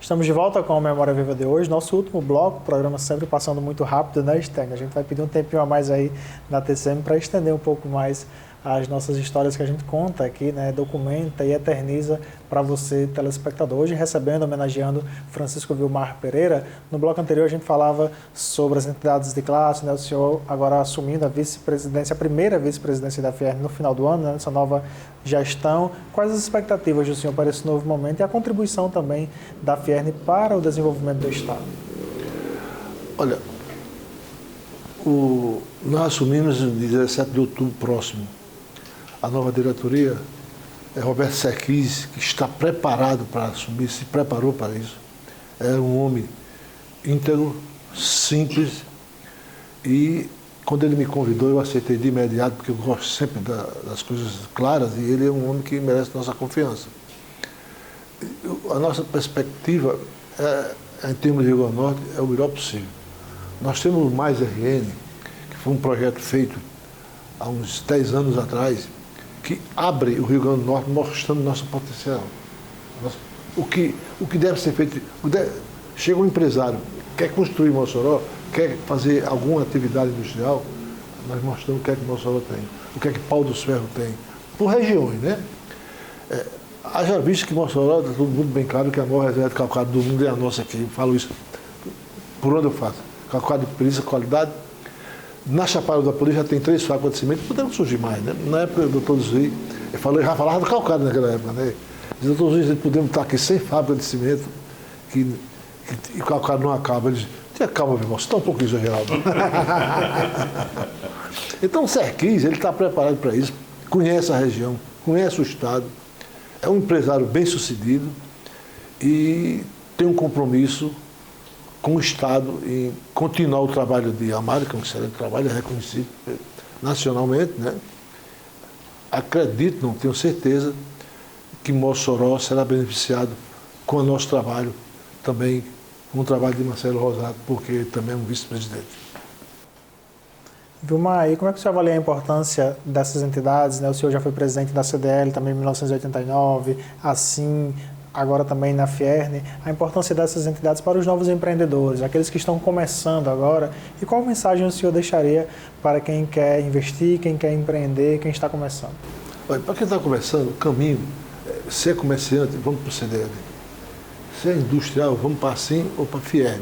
Estamos de volta com a Memória Viva de hoje, nosso último bloco, o programa sempre passando muito rápido, né, Stênio? A gente vai pedir um tempinho a mais aí na TCM para estender um pouco mais as nossas histórias que a gente conta aqui, né, documenta e eterniza para você, telespectador. Hoje recebendo, homenageando Francisco Vilmar Pereira. No bloco anterior a gente falava sobre as entidades de classe, né, o senhor agora assumindo a vice-presidência, a primeira vice-presidência da FIERN no final do ano, né, nessa nova gestão. Quais as expectativas do senhor para esse novo momento e a contribuição também da FIERN para o desenvolvimento do Estado? Olha, nós assumimos no 17 de outubro próximo. A nova diretoria é Roberto Serquis, que está preparado para assumir, se preparou para isso. É um homem íntegro, simples, e quando ele me convidou eu aceitei de imediato, porque eu gosto sempre das coisas claras, e ele é um homem que merece nossa confiança. A nossa perspectiva, em termos de Rio Grande do Norte, é o melhor possível. Nós temos o Mais RN, que foi um projeto feito há uns 10 anos atrás, que abre o Rio Grande do Norte mostrando nosso potencial. O que deve ser feito. Chega um empresário, quer construir Mossoró, quer fazer alguma atividade industrial, nós mostramos o que é que Mossoró tem, o que é que Pau dos Ferros tem, por regiões, né? Haja visto que Mossoró, está todo mundo bem claro que a maior reserva de calcário do mundo é a nossa aqui, eu falo isso por onde eu faço. Calcário de perícia, qualidade. Na Chapada da Polícia já tem 3 fábricas de cimento, podemos surgir mais, né? Na época do Dr. Zui, já falava do calcário naquela época, né? Diz, Dr. Zui, podemos estar aqui sem fábrica de cimento, e o calcário não acaba. Ele diz, tenha calma, meu irmão, você está um pouco exagerado. Então o Serquis, ele está preparado para isso, conhece a região, conhece o Estado, é um empresário bem sucedido e tem um compromisso com o Estado em continuar o trabalho de Amaro, que é um excelente trabalho, é reconhecido nacionalmente, né? Acredito, não tenho certeza, que Mossoró será beneficiado com o nosso trabalho, também com o trabalho de Marcelo Rosário, porque também é um vice-presidente. Vilmar, e como é que o senhor avalia a importância dessas entidades, né? O senhor já foi presidente da CDL também em 1989, assim, agora também na FIERN, a importância dessas entidades para os novos empreendedores, aqueles que estão começando agora, e qual mensagem o senhor deixaria para quem quer investir, quem quer empreender, quem está começando? Olha, para quem está começando, o caminho, ser comerciante, vamos para o CDL. Ser industrial, vamos para a SIM ou para a FIERN.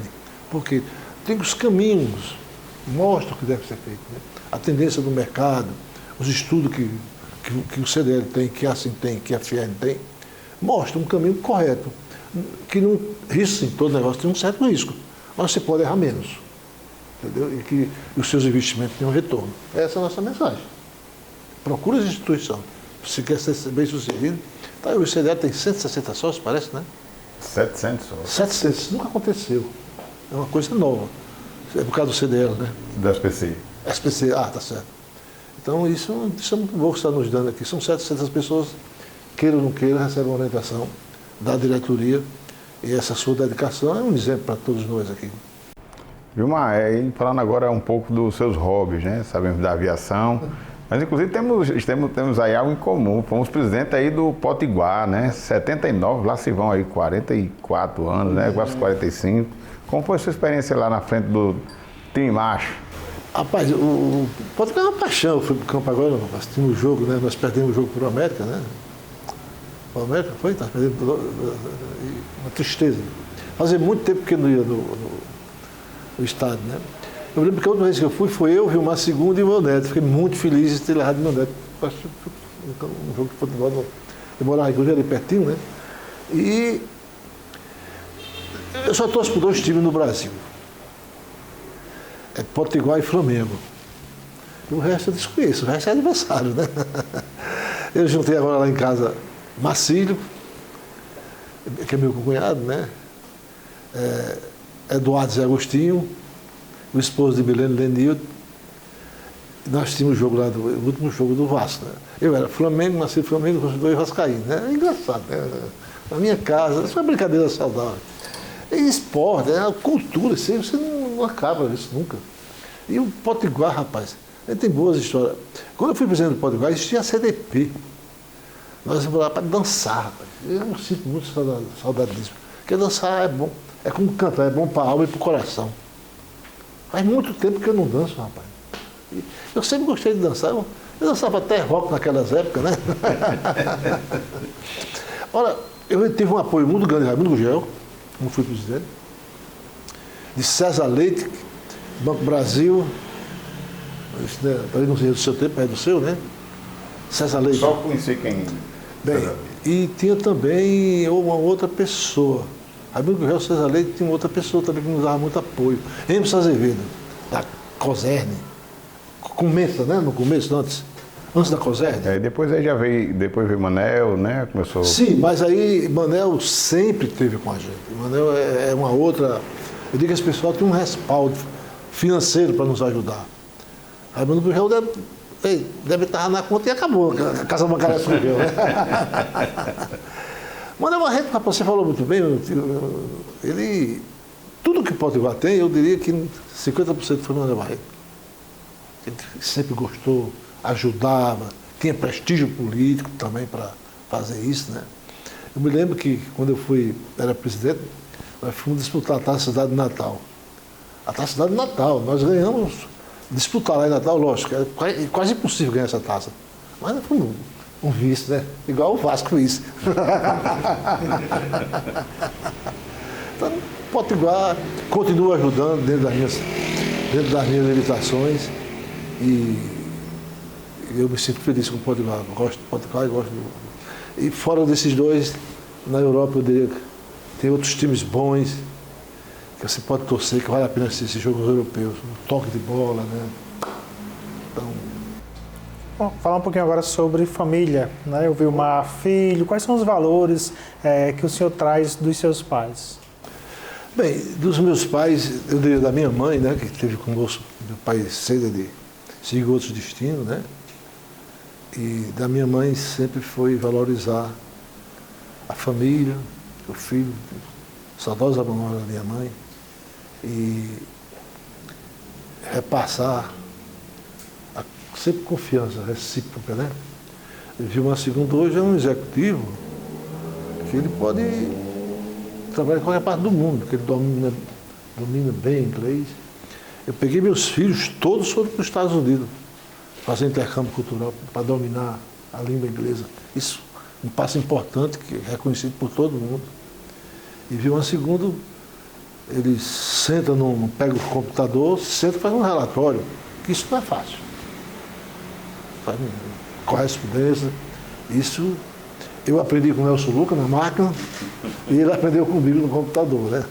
Porque tem os caminhos, mostram o que deve ser feito, né? A tendência do mercado, os estudos que o CDL tem, que a SIM tem, que a FIERN tem, mostra um caminho correto, que não, risco sim, todo negócio tem um certo risco, mas você pode errar menos, entendeu? E que os seus investimentos tenham retorno. Essa é a nossa mensagem. Procura as instituições, se quer ser bem sucedido. Tá, o CDL tem 160 sócios, parece, né? 700 sócios. 700, isso nunca aconteceu. É uma coisa nova. É por causa do CDL, né? Da SPC. SPC, tá certo. Então isso é muito bom que está nos dando aqui. São 700 pessoas, queira ou não queira, recebe uma orientação da diretoria e essa sua dedicação é um exemplo para todos nós aqui. Vilmar, falando agora um pouco dos seus hobbies, né? Sabemos da aviação, mas inclusive temos aí algo em comum. Fomos presidente aí do Potiguar, né? 79, lá se vão aí 44 anos, né? Quase 45. Como foi a sua experiência lá na frente do time macho? Rapaz, o Potiguar é uma paixão. Eu fui pro campo agora, nós tínhamos o jogo, né? Nós perdemos o jogo pro América, né? O América foi, está perdendo uma tristeza. Fazia muito tempo que eu não ia no estádio, né? Eu lembro que a última vez que eu fui foi eu, Vilmar II e meu neto. Fiquei muito feliz de ter levado meu neto para um jogo de futebol. Eu morava aqui, ali pertinho, né? E eu só torço por 2 times no Brasil. É Potiguar e Flamengo. O resto eu desconheço, o resto é adversário, né? Eu juntei agora lá em casa Marcílio, que é meu cunhado, né? Eduardo Zé Agostinho, o esposo de Milene Lenildo. Nós tínhamos o jogo lá, o último jogo do Vasco, né? Eu era Flamengo, nasci Flamengo, torcedor e Vascaíno, né? É engraçado, né? Na minha casa, isso é uma brincadeira saudável. É esporte, é cultura, você não acaba isso nunca. E o Potiguar, rapaz, ele tem boas histórias. Quando eu fui presidente do Potiguar, existia a CDP. Nós íamos lá para dançar, rapaz. Eu não sinto muito saudade disso. Porque dançar é bom, é como cantar, é bom para a alma e para o coração. Faz muito tempo que eu não danço, rapaz. Eu sempre gostei de dançar. Eu dançava até rock naquelas épocas, né? Olha, eu tive um apoio muito grande de Raimundo Gugel, como fui presidente, de César Leite, Banco Brasil, talvez não seja do seu tempo, é do seu, né? César Leite. Só conheci quem... Bem, e tinha também uma outra pessoa. Raimundo Gugel, César Leite, tinha uma outra pessoa também que nos dava muito apoio. Emerson Azevedo, da Coserne. Começa, né? No começo, antes da Coserne. Depois aí depois veio Manel, né? Começou... Sim, mas aí Manel sempre esteve com a gente. Manel é uma outra... Eu digo que esse pessoal tem um respaldo financeiro para nos ajudar. Raimundo Gugel deve estar na conta e acabou. A Casa Bancária Gugel, né? Manel Barreto, rapaz, você falou muito bem, ele... Tudo que o Potiguar tem, eu diria que 50% foi Manel Barreto. Ele sempre gostou, ajudava, tinha prestígio político também para fazer isso, né? Eu me lembro que quando eu era presidente, nós fomos disputar a Taça Cidade de Natal. A Taça Cidade de Natal, nós ganhamos, disputar lá em Natal, lógico, é quase impossível ganhar essa taça. Mas nós fomos um vice, né? Igual o Vasco vice. Então, Potiguar continua ajudando dentro das minhas limitações. E eu me sinto feliz com o Potiguar. Eu gosto do Potiguar e gosto do... E fora desses dois, na Europa eu diria que tem outros times bons que você pode torcer, que vale a pena assistir esses jogos europeus. Um toque de bola, né? Então... Bom, falar um pouquinho agora sobre família, né? O Vilmar Filho, quais são os valores que o senhor traz dos seus pais? Bem, dos meus pais, eu diria da minha mãe, né? Que esteve conosco, meu pai cedo de seguir outros destinos, né? E da minha mãe sempre foi valorizar a família, o filho, saudosa memória da minha mãe, e repassar sempre confiança recíproca, né? O Vilmar II hoje é um executivo que ele pode trabalhar em qualquer parte do mundo, porque ele domina bem inglês. Eu peguei meus filhos, todos foram para os Estados Unidos, fazer intercâmbio cultural para dominar a língua inglesa. Isso é um passo importante, que é reconhecido por todo mundo. E Vilmar II, ele senta, pega o computador, senta e faz um relatório, que isso não é fácil. Faz correspondência. Isso eu aprendi com o Nelson Luca na máquina e ele aprendeu comigo no computador, né?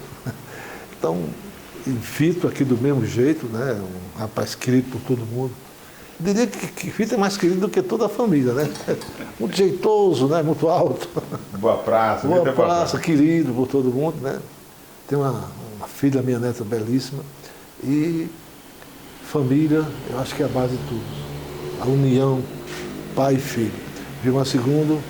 Então, Fito aqui do mesmo jeito, né? Um rapaz querido por todo mundo. Eu diria que Fito é mais querido do que toda a família, né? Muito jeitoso, né? Muito alto. Boa praça. Boa praça, querido por todo mundo, né? Tem uma filha, minha neta, belíssima. E família, eu acho que é a base de tudo. A união, pai e filho. Vilmar II,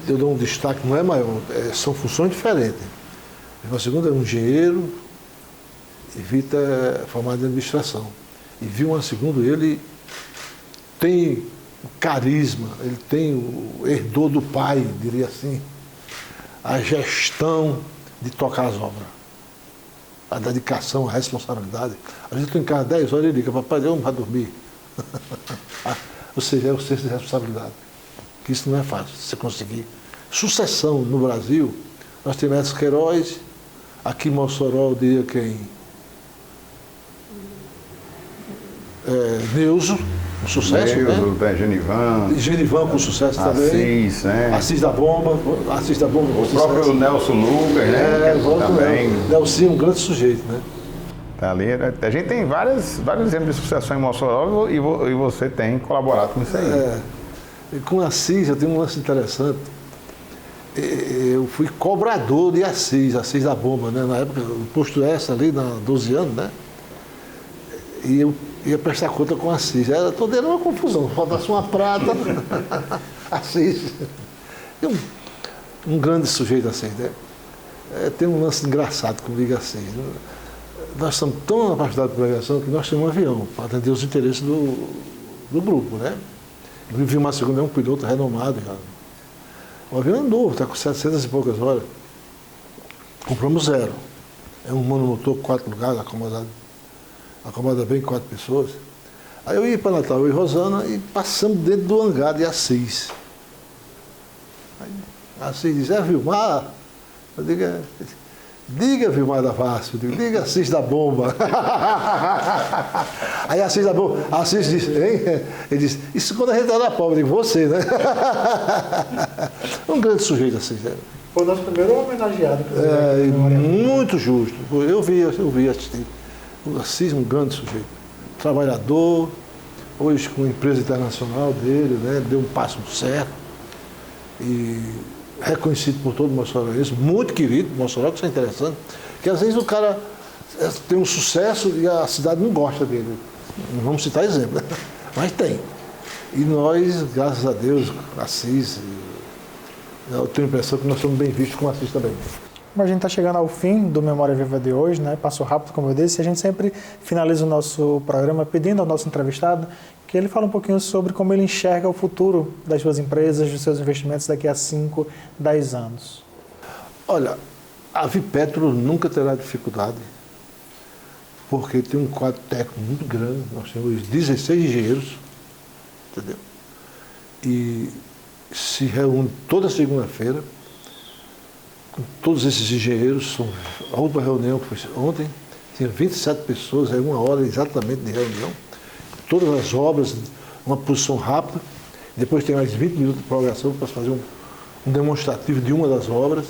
eu dou um destaque, não é maior, são funções diferentes. Vilmar II é um engenheiro e Vita é formado em administração. E Vilmar II, ele tem o carisma, ele tem o herdor do pai, diria assim, a gestão de tocar as obras, a dedicação, a responsabilidade. A gente em casa 10 horas e liga, papai, eu não vai dormir. Ou seja, é o senso de responsabilidade. que isso não é fácil, você conseguir. Sucessão no Brasil, nós temos Edson Queiroz, aqui em Mossoró, eu diria quem? Neuso, com sucesso, Neuso, né? Genivan com sucesso também. Assis, né? Assis da Bomba com o sucesso. próprio Nelson Lucas, né? Também. Nelson, um grande sujeito, né? Tá ali, a gente tem vários exemplos de sucessão em Mossoró e você tem colaborado com isso aí. E com Assis, eu tenho um lance interessante. Eu fui cobrador de Assis da Bomba, né? Na época, o posto S ali, na 12 anos, né? E eu ia prestar conta com Assis. Era toda uma confusão, faltasse uma prata. Assis. Um grande sujeito assim, né? Tem um lance engraçado comigo assim. Né? Nós estamos tão apaixonados por aviação que nós temos um avião para atender os interesses do grupo, né? O Vilmar II é um piloto renomado, cara. O avião é novo, está com 700 e poucas horas. Compramos 0. É um monomotor, 4 lugares, acomoda bem 4 pessoas. Aí eu ia para Natal, eu e Rosana, e passamos dentro do hangar de Assis. Aí Assis diz, Vilmar? Eu digo, diga Vilmar da Vasco, diga Assis da Bomba. Aí Assis da Bomba, Assis disse, hein? Ele disse, isso quando a gente era pobre, eu digo, você, né? Um grande sujeito assim, né? Foi o nosso primeiro homenageado. Muito justo. Eu vi, assisti. O Assis, um grande sujeito. Trabalhador, hoje com a empresa internacional dele, né? Deu um passo certo. E reconhecido por todo o moçoroense, muito querido, Mossoró, que isso é interessante, que às vezes o cara tem um sucesso e a cidade não gosta dele. Não vamos citar exemplo, né? Mas tem. E nós, graças a Deus, Assis, eu tenho a impressão que nós somos bem vistos com Assis também. A gente está chegando ao fim do Memória Viva de hoje, né? Passou rápido, como eu disse, e a gente sempre finaliza o nosso programa pedindo ao nosso entrevistado que ele fale um pouquinho sobre como ele enxerga o futuro das suas empresas, dos seus investimentos daqui a 5, 10 anos. Olha, a Vipetro nunca terá dificuldade, porque tem um quadro técnico muito grande, nós temos 16 engenheiros, entendeu? E se reúne toda segunda-feira, com todos esses engenheiros, a última reunião que foi ontem, tinha 27 pessoas, aí 1 hora exatamente de reunião, todas as obras, uma posição rápida, depois tem mais 20 minutos de prorrogação para fazer um demonstrativo de uma das obras,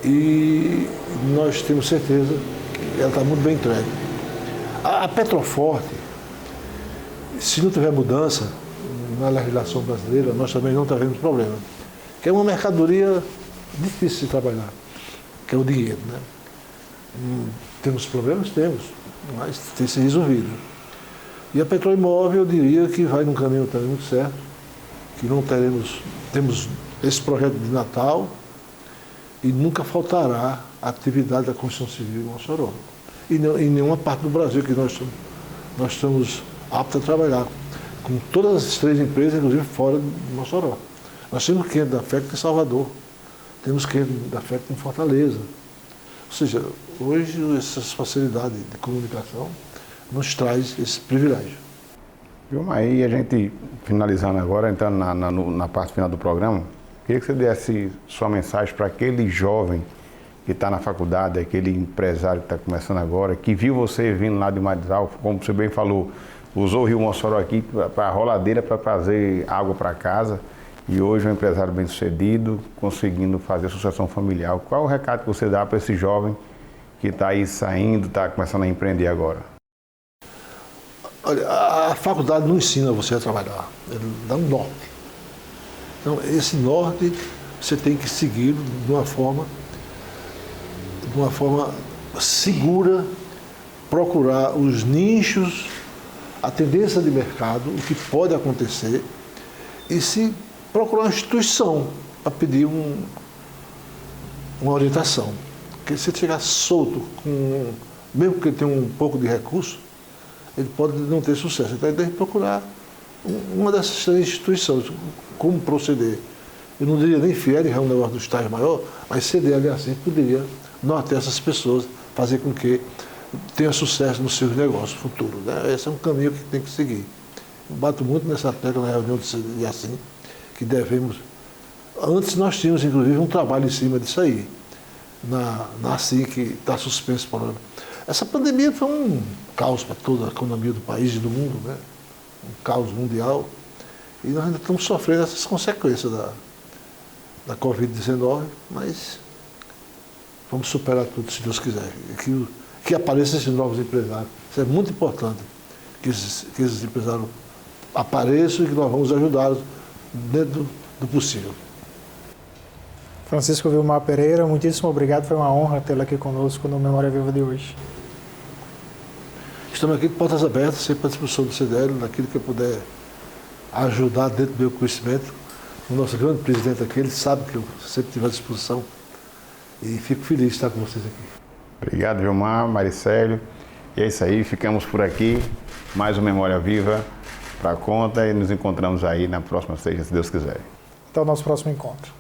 e nós temos certeza que ela está muito bem entregue. A Petroforte, se não tiver mudança na legislação brasileira, nós também não teremos problema, que é uma mercadoria difícil de trabalhar, que é o dinheiro, né? Temos problemas? Temos, mas tem que ser resolvido. E a Petroimóvel, eu diria que vai num caminho também muito certo, que não temos esse projeto de Natal e nunca faltará a atividade da construção civil em Mossoró. E em nenhuma parte do Brasil que nós estamos aptos a trabalhar, com todas as 3 empresas, inclusive fora de Mossoró. Nós temos cliente da FECT em Salvador, temos cliente da FECT em Fortaleza. Ou seja, hoje essas facilidades de comunicação nos traz esse privilégio. Vilmar, aí a gente finalizando agora, entrando na parte final do programa, queria que você desse sua mensagem para aquele jovem que está na faculdade, aquele empresário que está começando agora, que viu você vindo lá de Marizal, como você bem falou, usou o Rio Mossoró aqui para a roladeira para trazer água para casa, e hoje é um empresário bem sucedido, conseguindo fazer a sucessão familiar. Qual é o recado que você dá para esse jovem que está aí saindo, está começando a empreender agora? Olha, a faculdade não ensina você a trabalhar, ele dá um norte. Então, esse norte você tem que seguir de uma forma segura, procurar os nichos, a tendência de mercado, o que pode acontecer, e se procurar uma instituição para pedir uma orientação. Porque se ele chegar solto, mesmo que ele tenha um pouco de recurso, ele pode não ter sucesso. Então ele deve procurar uma dessas 3 instituições, como proceder. Eu não diria nem FIEL, é um negócio do estágio maior, mas CDL assim poderia nortear essas pessoas, fazer com que tenha sucesso nos seus negócios futuros. Né? Esse é um caminho que tem que seguir. Eu bato muito nessa tecla na reunião de assim, que devemos. Antes nós tínhamos, inclusive, um trabalho em cima disso aí, na ACI, que está suspenso por ano. Essa pandemia foi um caos para toda a economia do país e do mundo, né? Um caos mundial. E nós ainda estamos sofrendo essas consequências da Covid-19, mas vamos superar tudo, se Deus quiser. Que apareçam esses novos empresários. Isso é muito importante, que esses empresários apareçam e que nós vamos ajudá-los dentro do possível. Francisco Vilmar Pereira, muitíssimo obrigado, foi uma honra tê-lo aqui conosco no Memória Viva de hoje. Estamos aqui com portas abertas, sempre à disposição do CDL, naquilo que eu puder ajudar dentro do meu conhecimento. O nosso grande presidente aqui, ele sabe que eu sempre estive à disposição e fico feliz de estar com vocês aqui. Obrigado, Vilmar, Maricélio. E é isso aí, ficamos por aqui. Mais uma Memória Viva para a conta e nos encontramos aí na próxima sexta, se Deus quiser. Até o nosso próximo encontro.